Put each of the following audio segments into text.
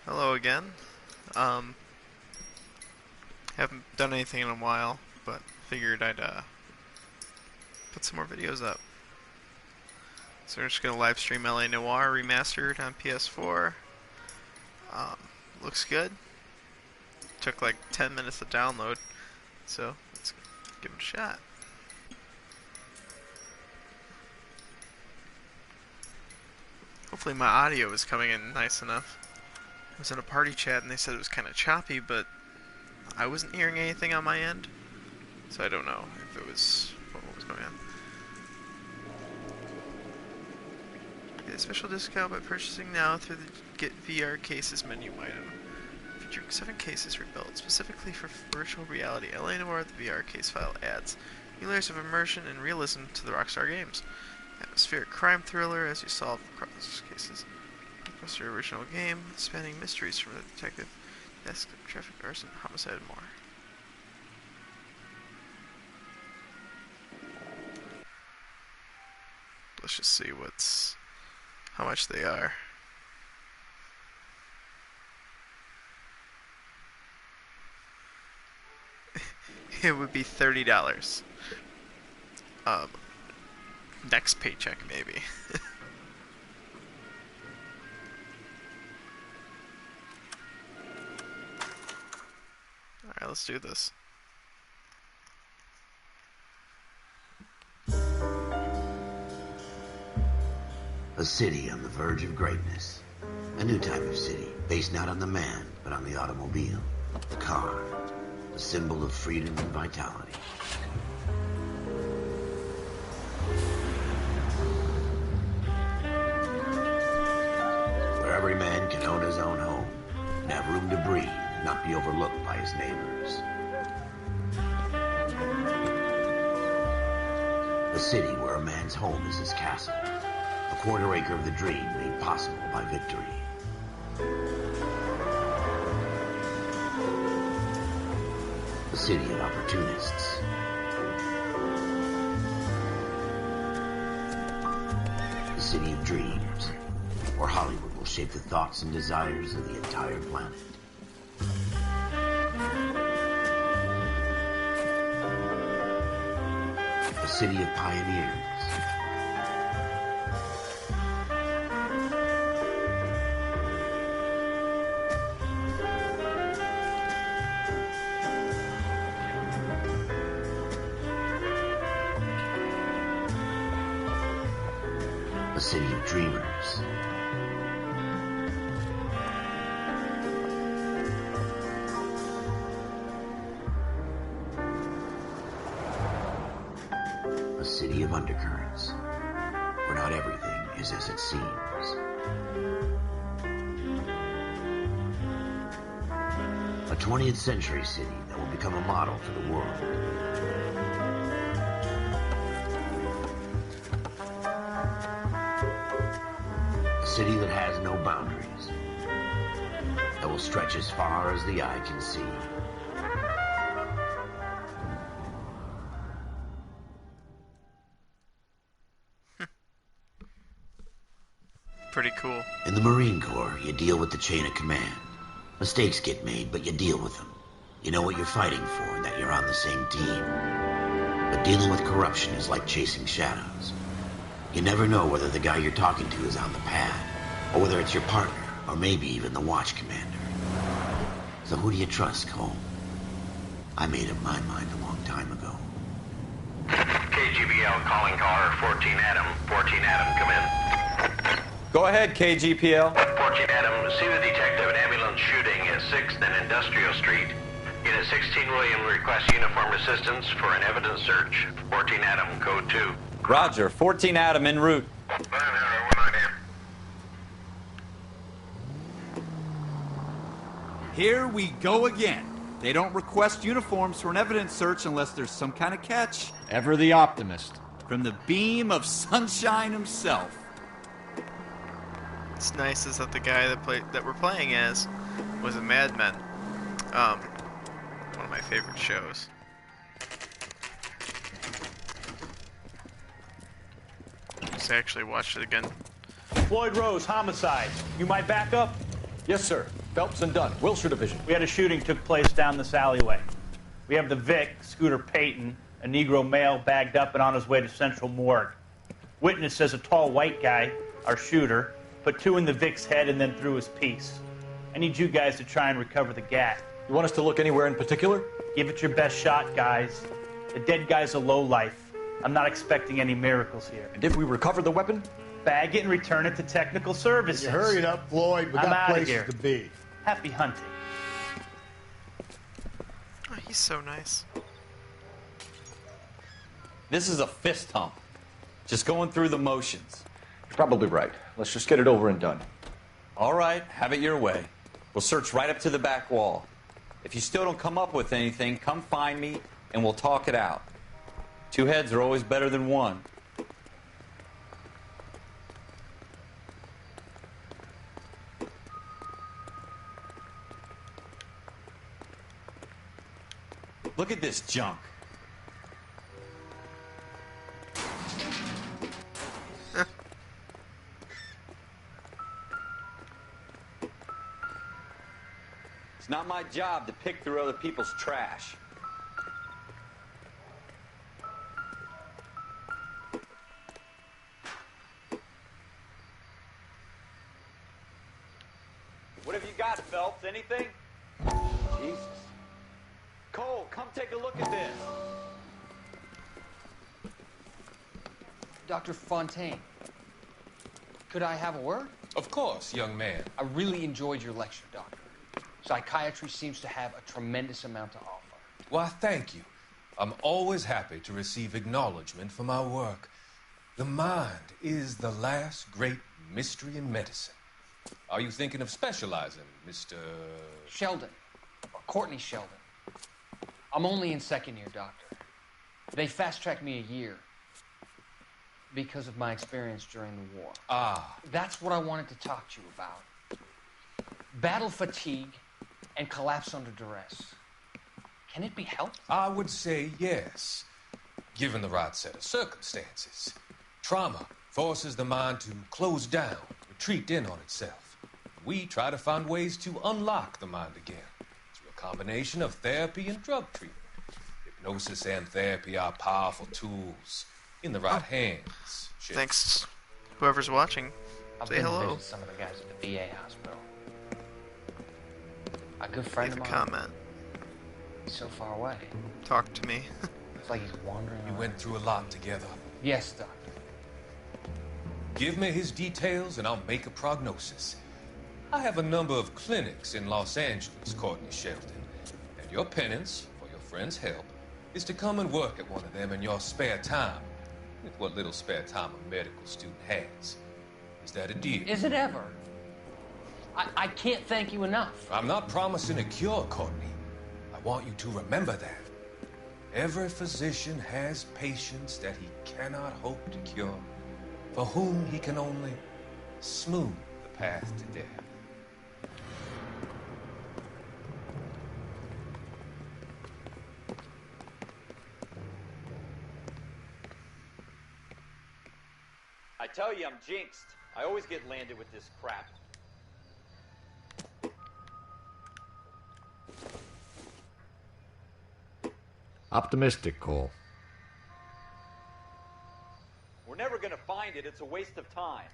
Hello again. Um, haven't done anything in a while, but figured I'd put some more videos up. So we're just gonna live stream LA Noir Remastered on PS4. Looks good. Took like 10 minutes to download, so let's give it a shot. Hopefully my audio is coming in nice enough. I was in a party chat and they said it was kind of choppy, but I wasn't hearing anything on my end, so I don't know if it was what was going on. Get a special discount by purchasing now through the Get VR Cases menu item. Featuring 7 cases rebuilt specifically for virtual reality. LA Noir, the VR case file adds new layers of immersion and realism to the Rockstar games. Atmospheric crime thriller as you solve cross cases. Across your original game, spanning mysteries from the detective desk, traffic, arson, homicide, and more. Let's just see how much they are. It would be $30. Next paycheck, maybe. Alright, let's do this. A city on the verge of greatness. A new type of city, based not on the man, but on the automobile. The car. A symbol of freedom and vitality. Where every man can own his own home, and have room to breathe, and not be overlooked by his neighbors. A city where a man's home is his castle. A quarter acre of the dream made possible by victory. A city of opportunists. A city of dreams, where Hollywood will shape the thoughts and desires of the entire planet. A city of pioneers. A city of dreamers. A city of undercurrents, where not everything is as it seems. A 20th century city that will become a model for the world. A city that has no boundaries, that will stretch as far as the eye can see. Pretty cool. In the Marine Corps, you deal with the chain of command. Mistakes get made, but you deal with them. You know what you're fighting for and that you're on the same team. But dealing with corruption is like chasing shadows. You never know whether the guy you're talking to is on the pad, or whether it's your partner, or maybe even the watch commander. So who do you trust, Cole? I made up my mind a long time ago. KGBL calling caller 14 Adam. 14 Adam, come in. Go ahead, KGPL. 14 Adam, see the detective an ambulance shooting at 6th and Industrial Street. Unit 16 William requests uniformed assistance for an evidence search. 14 Adam, code 2. Roger, 14 Adam en route. Here we go again. They don't request uniforms for an evidence search unless there's some kind of catch. Ever the optimist. From the beam of sunshine himself. What's nice is that the guy that we're playing as was a Mad Men. One of my favorite shows. Just actually watched it again. Floyd Rose, homicide. You might back up? Yes, sir. Phelps and Dunn, Wilshire Division. We had a shooting took place down this alleyway. We have the Vic, Scooter Payton, a Negro male bagged up and on his way to Central Morgue. Witness says a tall white guy, our shooter, put 2 in the Vic's head and then threw his piece. I need you guys to try and recover the gat. You want us to look anywhere in particular? Give it your best shot, guys. The dead guy's a lowlife. I'm not expecting any miracles here. And if we recover the weapon? Bag it and return it to technical services. You hurry it up, Floyd. We I'm got outta places here. to be. Happy hunting. Oh, he's so nice. This is a fist hump. Just going through the motions. You're probably right. Let's just get it over and done. All right, have it your way. We'll search right up to the back wall. If you still don't come up with anything, come find me and we'll talk it out. 2 heads are always better than 1. Look at this junk. It's not my job to pick through other people's trash. What have you got, Phelps? Anything? Jesus. Cole, come take a look at this. Dr. Fontaine, could I have a word? Of course, young man. I really enjoyed your lecture, Doctor. Psychiatry seems to have a tremendous amount to offer. Why, thank you. I'm always happy to receive acknowledgement for my work. The mind is the last great mystery in medicine. Are you thinking of specializing, Mr. Sheldon, or Courtney Sheldon. I'm only in 2nd year, Doctor. They fast-tracked me a year because of my experience during the war. Ah. That's what I wanted to talk to you about. Battle fatigue and collapse under duress. Can it be helped? I would say yes, given the right set of circumstances. Trauma forces the mind to close down, retreat in on itself. We try to find ways to unlock the mind again through a combination of therapy and drug treatment. Hypnosis and therapy are powerful tools in the right hands. Thanks, whoever's watching. I've Say been to hello. visit some of the guys at the VA hospital. A good friend Leave a of mine. comment. He's so far away. Talk to me. It's like he's wandering We around. went through a lot together. Yes, Doctor. Give me his details and I'll make a prognosis. I have a number of clinics in Los Angeles, Courtney Sheldon, and your penance, for your friend's help, is to come and work at one of them in your spare time, with what little spare time a medical student has. Is that a deal? Is it ever? I can't thank you enough. I'm not promising a cure, Courtney. I want you to remember that. Every physician has patients that he cannot hope to cure, for whom he can only smooth the path to death. I tell you, I'm jinxed. I always get landed with this crap. Optimistic, Cole. We're never gonna find it. It's a waste of time.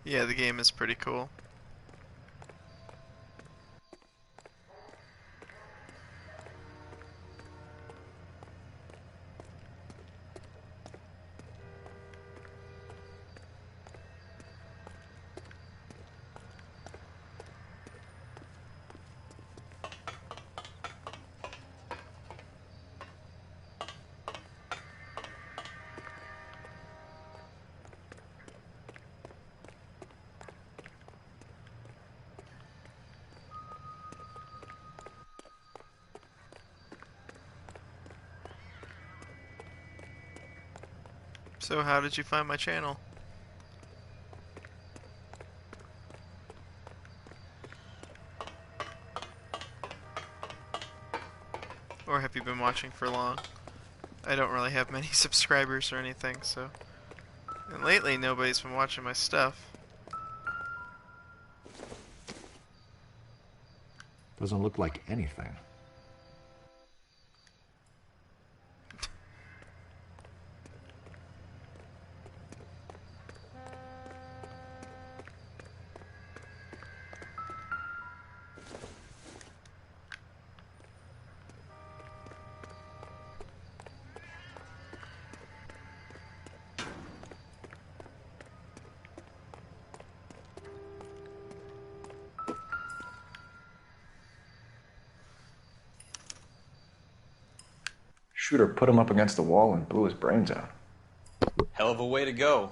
Yeah, the game is pretty cool. So how did you find my channel? Or have have you been watching for long? I don't really have many subscribers or anything, so... And lately, nobody's been watching my stuff. Doesn't look like anything. Shooter put him up against the wall and blew his brains out. Hell of a way to go.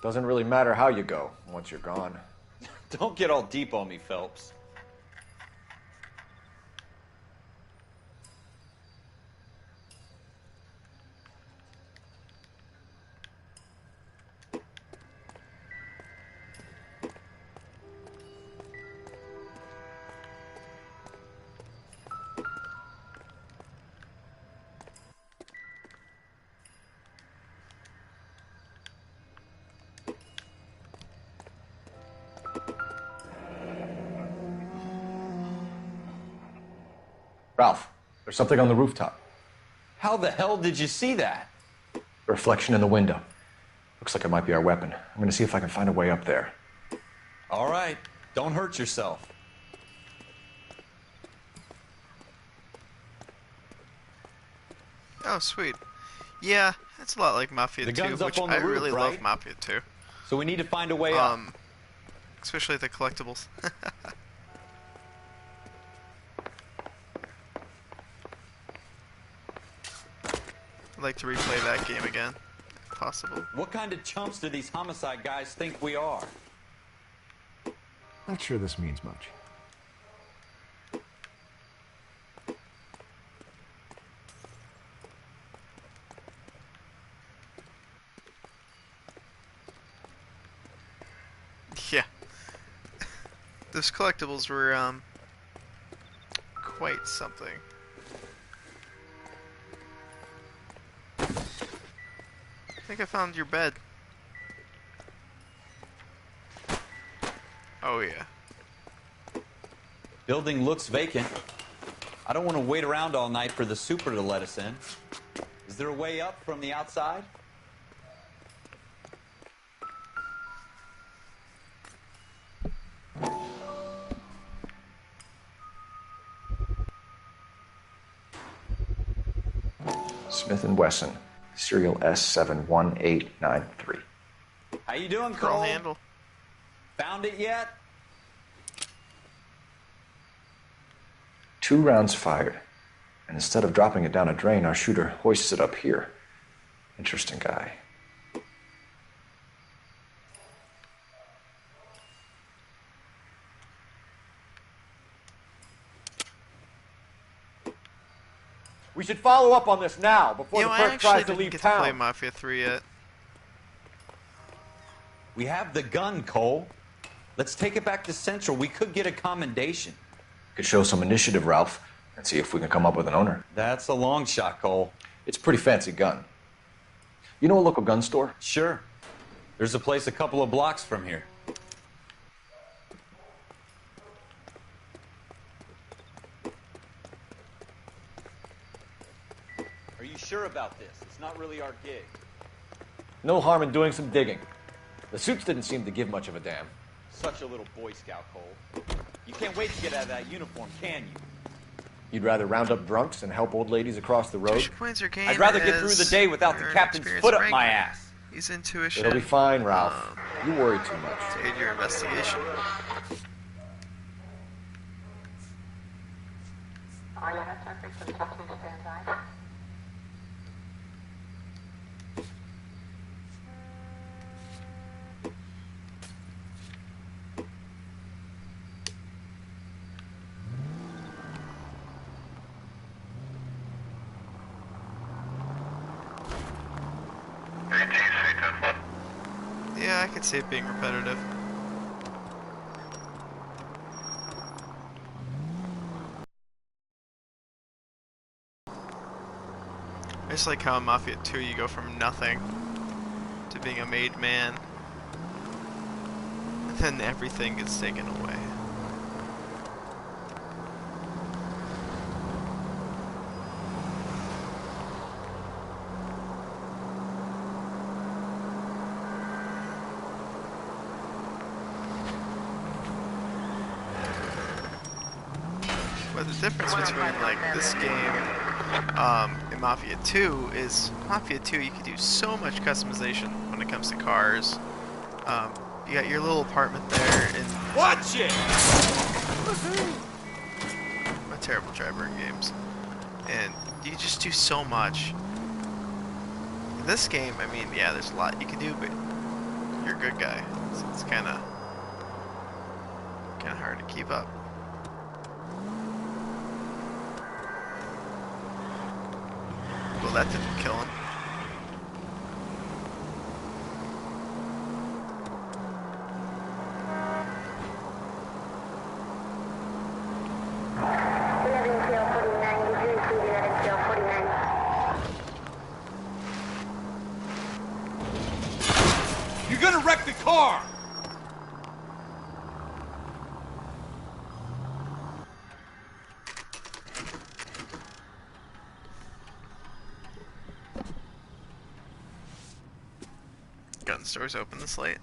Doesn't really matter how you go once you're gone. Don't get all deep on me, Phelps. Ralph, there's something on the rooftop. How the hell did you see that? A reflection in the window. Looks like it might be our weapon. I'm gonna see if I can find a way up there. All right, don't hurt yourself. Oh, sweet. Yeah, it's a lot like Mafia The 2, gun's up which on the I roof, really right? love Mafia 2. So we need to find a way up. Especially the collectibles. I'd like to replay that game again, if possible. What kind of chumps do these homicide guys think we are? Not sure this means much. Yeah. Those collectibles were, quite something. I think I found your bed. Oh, yeah. Building looks vacant. I don't want to wait around all night for the super to let us in. Is there a way up from the outside? Smith & Wesson, serial S71893. How you doing, Pearl Cole? handle. Found it yet? 2 rounds fired. And instead of dropping it down a drain, our shooter hoists it up here. Interesting guy. We should follow up on this now, before You the know, I perp actually tries to didn't leave get to play town. Mafia 3 yet. We have the gun, Cole. Let's take it back to Central. We could get a commendation. Could show some initiative, Ralph, and see if we can come up with an owner. That's a long shot, Cole. It's a pretty fancy gun. You know a local gun store? Sure. There's a place a couple of blocks from here. Are you sure about this? It's not really our gig. No harm in doing some digging. The suits didn't seem to give much of a damn. Such a little Boy Scout, Cole. You can't wait to get out of that uniform, can you? You'd rather round up drunks than help old ladies across the road? Tuition points are gained I'd rather get through as the day without the your captain's experience foot up rank. my ass. Use intuition. It'll be fine, Ralph. You worry too much. To aid your investigation. All units are free to stand by. Yeah, I could see it being repetitive. just like how in Mafia 2 you go from nothing to being a made man. And then everything gets taken away. But the difference between like this game and Mafia 2 is Mafia 2 you can do so much customization when it comes to cars. You got your little apartment there and Watch it! I'm a terrible driver in games. And you just do so much. In this game, I mean, yeah, there's a lot you can do, but you're a good guy. So it's kinda hard to keep up. Well, that didn't kill him. You're gonna wreck the car! Gun store's open this late.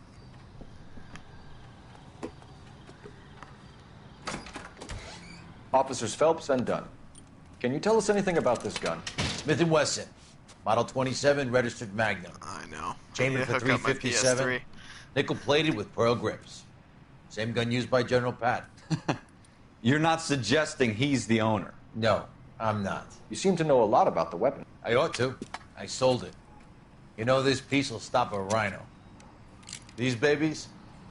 Officers Phelps and Dunn. Can you tell us anything about this gun? Smith & Wesson, Model 27, registered Magnum. I know. Chambered for Hook up my 357, PS3. nickel-plated with pearl grips. Same gun used by General Patton. You're not suggesting he's the owner? No, I'm not. You seem to know a lot about the weapon. I ought to. I sold it. You know, this piece will stop a rhino. These babies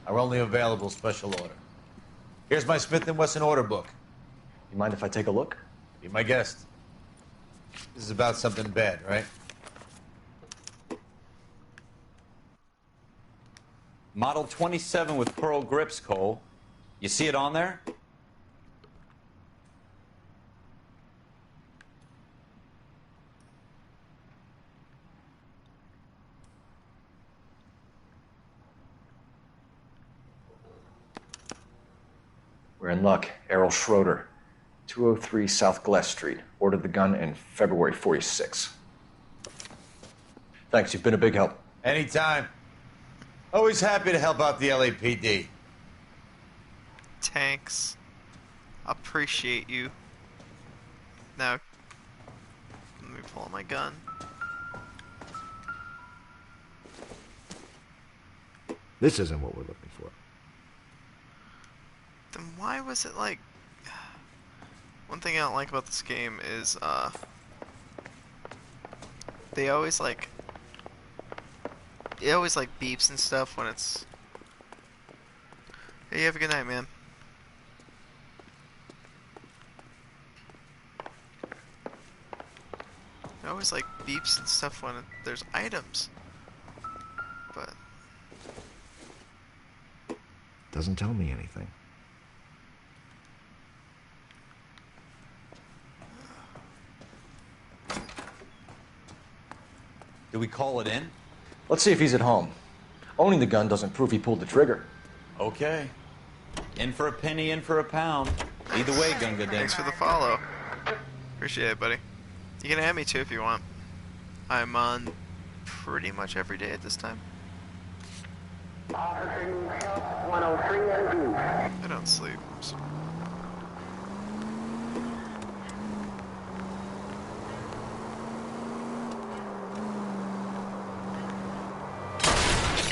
are only available special order. Here's my Smith & Wesson order book. You mind if I take a look? Be my guest. This is about something bad, right? Model 27 with pearl grips, Cole. You see it on there? We're in luck. Errol Schroeder, 203 South Glass Street. Ordered the gun in February 46. Thanks, you've been a big help. Anytime. Always happy to help out the LAPD. Tanks. Appreciate you. Now, let me pull out my gun. This isn't what we're looking for. Then why was it like... One thing I don't like about this game is, they always like... It always like beeps and stuff when it's... Hey, have a good night, man. It always like beeps and stuff when there's items. But... Doesn't tell me anything. Do we call it in? Let's see if he's at home. Owning the gun doesn't prove he pulled the trigger. Okay. In for a penny, in for a pound. Either way, Gunga Ding. Thanks for the follow. Appreciate it, buddy. You can add me too if you want. I'm on pretty much every day at this time. Officer needs help, 103 MD. I don't sleep. So.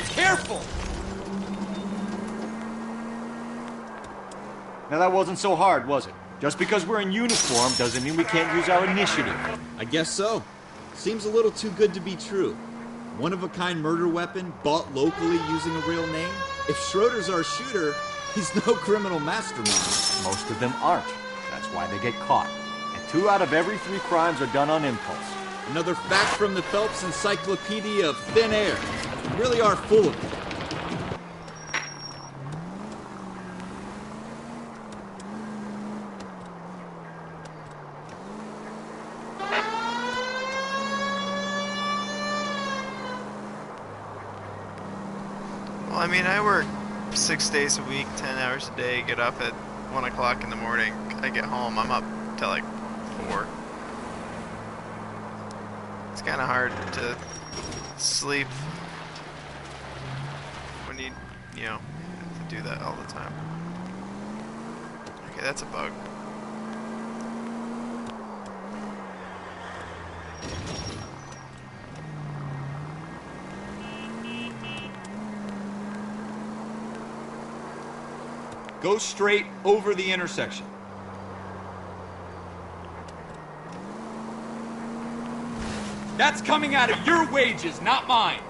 Careful! Now that wasn't so hard, was it? Just because we're in uniform doesn't mean we can't use our initiative. I guess so. Seems a little too good to be true. One-of-a-kind murder weapon bought locally using a real name? If Schroeder's our shooter, he's no criminal mastermind. Most of them aren't. That's why they get caught. And 2 out of every 3 crimes are done on impulse. Another fact from the Phelps Encyclopedia of Thin Air. You really are full of it. I mean, I work 6 days a week, 10 hours a day, get up at 1 o'clock in the morning. I get home, I'm up till like 4. It's kind of hard to sleep when you know, have to do that all the time. Okay, that's a bug. Go straight over the intersection. That's coming out of your wages, not mine.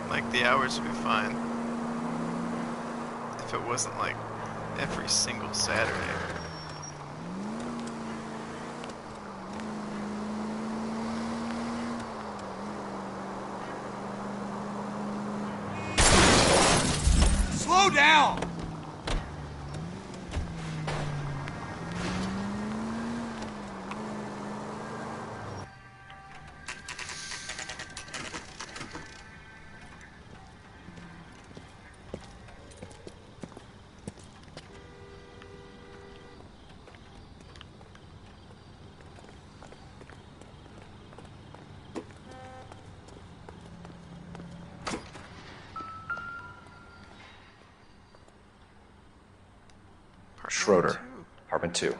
Like, the hours would be fine if it wasn't like every single Saturday. Slow down! Schroeder, apartment 2.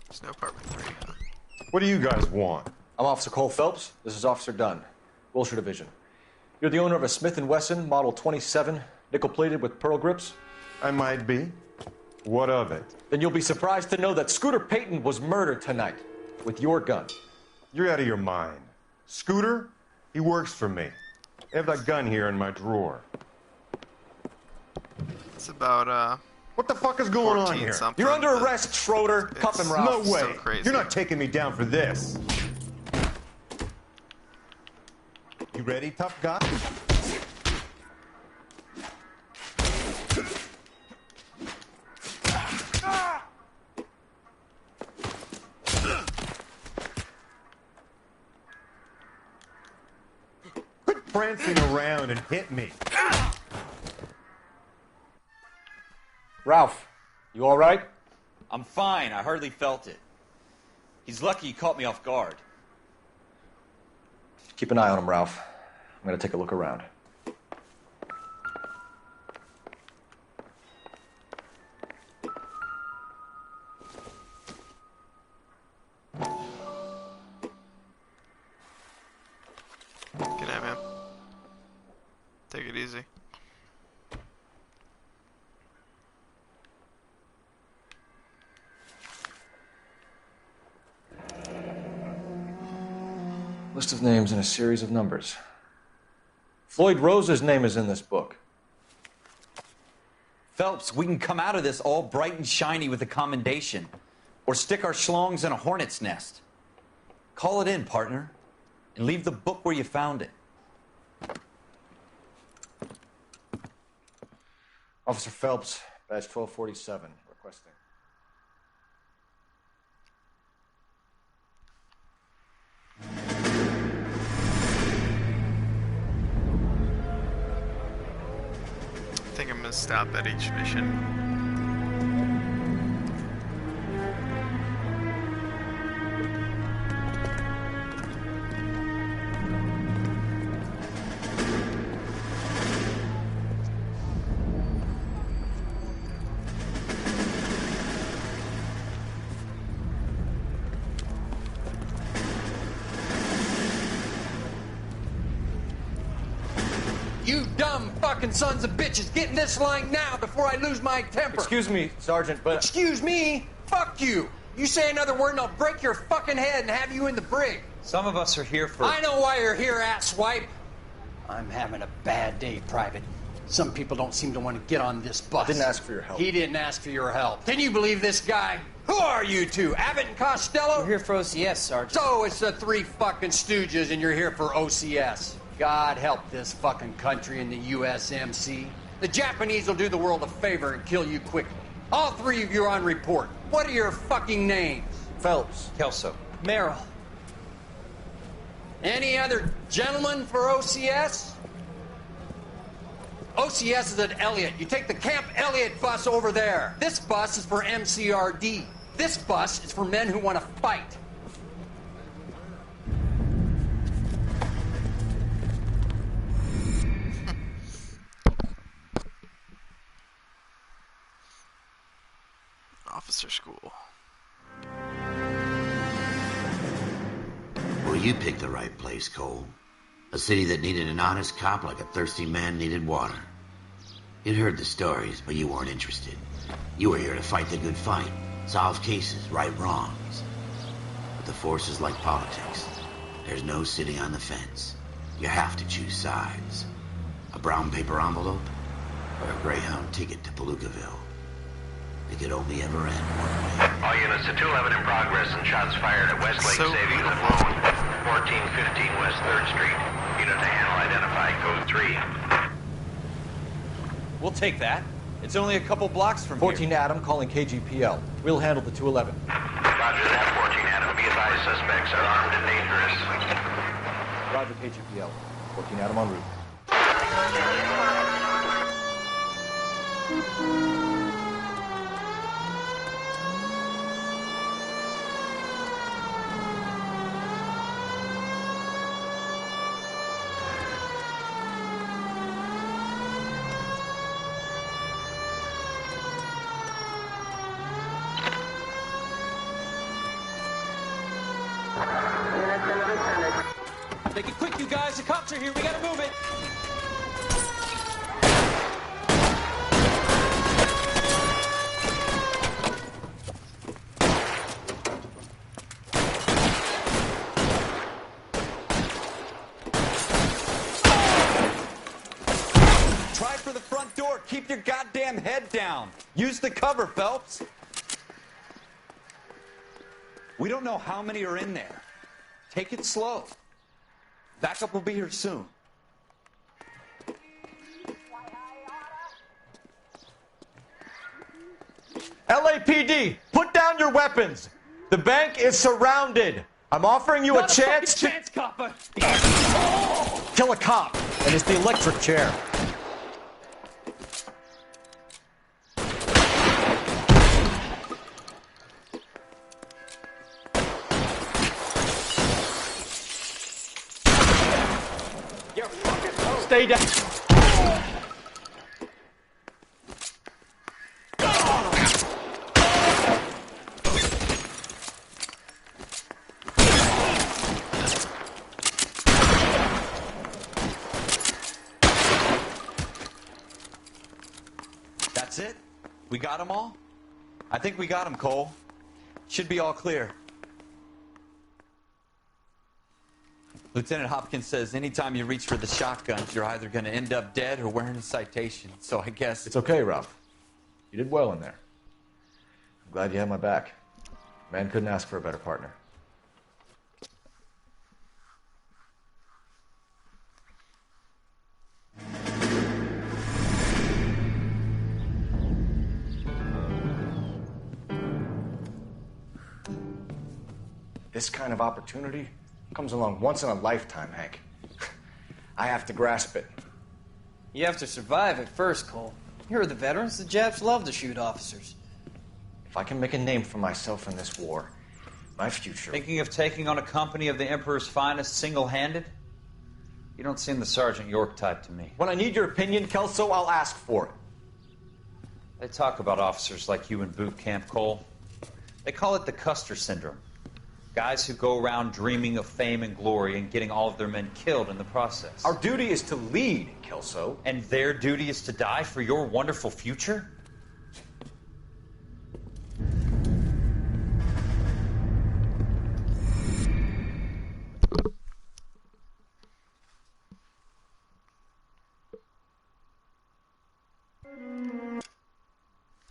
There's no apartment 3, huh? What do you guys want? I'm Officer Cole Phelps. This is Officer Dunn, Wilshire Division. You're the owner of a Smith & Wesson Model 27, nickel-plated with pearl grips? I might be. What of it? Then you'll be surprised to know that Scooter Payton was murdered tonight with your gun. You're out of your mind. Scooter? He works for me. I have that gun here in my drawer. It's about, What the fuck is going on here? You're under arrest, Schroeder. Cuff him, Ralph. No way. So crazy. You're not taking me down for this. You ready, tough guy? Quit prancing around and hit me. Ralph, you all right? I'm fine. I hardly felt it. He's lucky he caught me off guard. Keep an eye on him, Ralph. I'm going to take a look around. Good night, man. Take it easy. List of names and a series of numbers. Floyd Rose's name is in this book. Phelps, we can come out of this all bright and shiny with a commendation. Or stick our schlongs in a hornet's nest. Call it in, partner. And leave the book where you found it. Officer Phelps, badge 1247, requesting. I think I'm gonna stop at each mission. You dumb fucking sons of bitches, get in this line now before I lose my temper. Excuse me, Sergeant, but... Excuse me? Fuck you. You say another word and I'll break your fucking head and have you in the brig. Some of us are here for... I know why you're here, asswipe. I'm having a bad day, Private. Some people don't seem to want to get on this bus. I didn't ask for your help. He didn't ask for your help. Can you believe this guy? Who are you two? Abbott and Costello? We're here for OCS, Sergeant. So it's the three fucking stooges and you're here for OCS. God help this fucking country and the USMC. The Japanese will do the world a favor and kill you quickly. All three of you are on report. What are your fucking names? Phelps. Kelso. Merrill. Any other gentlemen for OCS? OCS is at Elliott. You take the Camp Elliott bus over there. This bus is for MCRD. This bus is for men who want to fight. Officer school. Well, you picked the right place, Cole. A city that needed an honest cop like a thirsty man needed water. You'd heard the stories, but you weren't interested. You were here to fight the good fight, solve cases, right wrongs. But the force is like politics. There's no sitting on the fence. You have to choose sides. A brown paper envelope or a Greyhound ticket to Palookaville. It could only ever end one way. All units to 211 in progress and shots fired at Westlake Savings and Loan, 1415 West 3rd Street. Unit to handle identified, code 3. We'll take that. It's only a couple blocks from 14 Adam calling KGPL. We'll handle the 211. Roger that, 14 Adam. Be advised, suspects are armed and dangerous. Roger KGPL. 14 Adam en route. Make it quick, you guys. The cops are here. We gotta move it. Try for the front door. Keep your goddamn head down. Use the cover, Phelps. We don't know how many are in there. Take it slow. Backup will be here soon. LAPD, put down your weapons. The bank is surrounded. I'm offering you a chance to copper. kill a cop, and it's the electric chair. Stay down. That's it? We got them all? I think we got them, Cole. Should be all clear. Lieutenant Hopkins says anytime you reach for the shotguns, you're either going to end up dead or wearing a citation. So I guess... It's okay, Ralph. You did well in there. I'm glad you had my back. Man couldn't ask for a better partner. This kind of opportunity comes along once in a lifetime, Hank. I have to grasp it. You have to survive it first, Cole. You're the veterans. The Japs love to shoot officers. If I can make a name for myself in this war, my future... Thinking of taking on a company of the Emperor's finest single-handed? You don't seem the Sergeant York type to me. When I need your opinion, Kelso, I'll ask for it. They talk about officers like you in boot camp, Cole. They call it the Custer syndrome. Guys who go around dreaming of fame and glory and getting all of their men killed in the process. Our duty is to lead, Kelso. And their duty is to die for your wonderful future?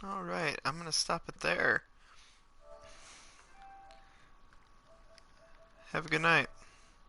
Alright, I'm gonna stop it there. Have a good night.